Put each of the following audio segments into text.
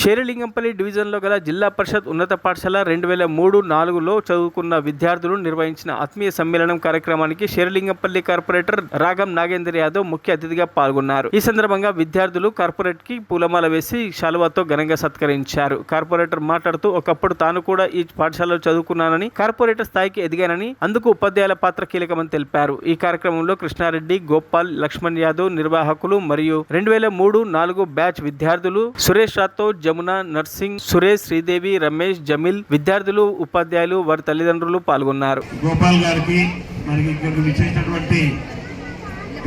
షేర్లింగంపల్లి డివిజన్లో గల జిల్లా పరిషత్ ఉన్నత పాఠశాల 2003-4లో చదువుకున్న విద్యార్థులు నిర్వహించిన ఆత్మీయ సమ్మేళనం కార్యక్రమానికి షేర్లింగంపల్లి కార్పొరేటర్ రాగం నాగేందర్ యాదవ్ ముఖ్య అతిథిగా పాల్గొన్నారు. ఈ సందర్భంగా విద్యార్థులు కార్పొరేట్ కి పూలమాల వేసి శాలువాతో ఘనంగా సత్కరించారు. కార్పొరేటర్ మాట్లాడుతూ ఒకప్పుడు తాను కూడా ఈ పాఠశాలలో చదువుకున్నానని, కార్పొరేటర్ స్థాయికి ఎదిగానని, అందుకు ఉపాధ్యాయుల పాత్ర కీలకమని తెలిపారు. ఈ కార్యక్రమంలో కృష్ణారెడ్డి, గోపాల్, లక్ష్మణ్ యాదవ్, నిర్వాహకులు మరియు 2003-4 బ్యాచ్ విద్యార్థులు సురేష్ రాథోడ్, జమున, నర్సింగ్, సురేష్, శ్రీదేవి, రమేష్, జమిల్, విద్యార్థులు, ఉపాధ్యాయులు, వారి తల్లిదండ్రులు పాల్గొన్నారు. గోపాల్ గారికి మరి ఇక్కడికి విచ్చేసినటువంటి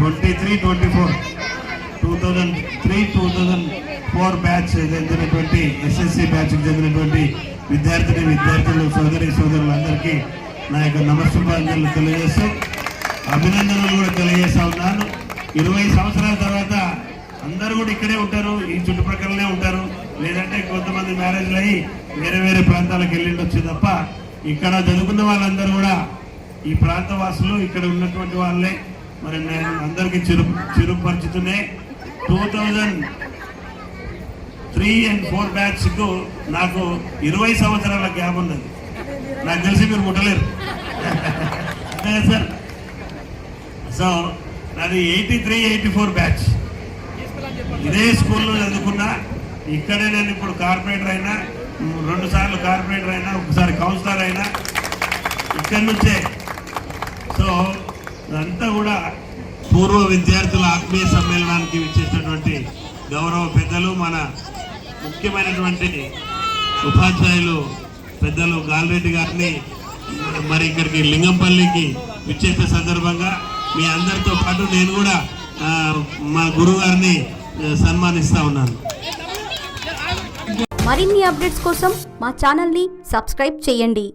2003-2004 బ్యాచ్ చెందినటువంటి ఎస్ఎస్సి బ్యాచ్ చెందినటువంటి విద్యార్థులు సోదరులందరికీ నా యొక్క నమస్కారాలు తెలియజేస్తూ అభినందనలు కూడా తెలియజేస్తా ఉన్నాను. 20 సంవత్సరాల తర్వాత అందరూ కూడా ఇక్కడే ఉంటారు, ఈ చుట్టుప్రక్కలనే ఉంటారు. లేదంటే కొంతమంది మ్యారేజ్లు అయ్యి వేరే వేరే ప్రాంతాలకు వెళ్ళిండొచ్చు తప్ప ఇక్కడ చదువుకున్న వాళ్ళందరూ కూడా ఈ ప్రాంత వాసులు, ఇక్కడ ఉన్నటువంటి వాళ్ళే. మరి నేను అందరికీ చిరుపరిచితునే. 2003 and 4 బ్యాచ్కు నాకు 20 సంవత్సరాల గ్యాప్ ఉన్నది. నాకు తెలిసి మీరు ముట్టలేరు సార్. సో నాది 83-84 బ్యాచ్. ఇదే స్కూల్లో చదువుకున్నా. ఇక్కడే నేను ఇప్పుడు కార్పొరేటర్ అయినా, 2 సార్లు కార్పొరేటర్ అయినా, ఒకసారి కౌన్సిలర్ అయినా ఇక్కడి నుంచే. సో ఇదంతా కూడా పూర్వ విద్యార్థుల ఆత్మీయ సమ్మేళనానికి విచ్చేసినటువంటి గౌరవ పెద్దలు, మన ముఖ్యమైనటువంటి ఉపాధ్యాయులు పెద్దలు గాలిరెడ్డి గారిని మరి ఇక్కడికి లింగంపల్లికి విచ్చేసిన సందర్భంగా మీ అందరితో పాటు నేను కూడా మా గురువు గారిని సన్మానిస్తా ఉన్నాను. మరిన్ని అప్డేట్స్ కోసం మా ఛానల్ని సబ్స్క్రైబ్ చేయండి.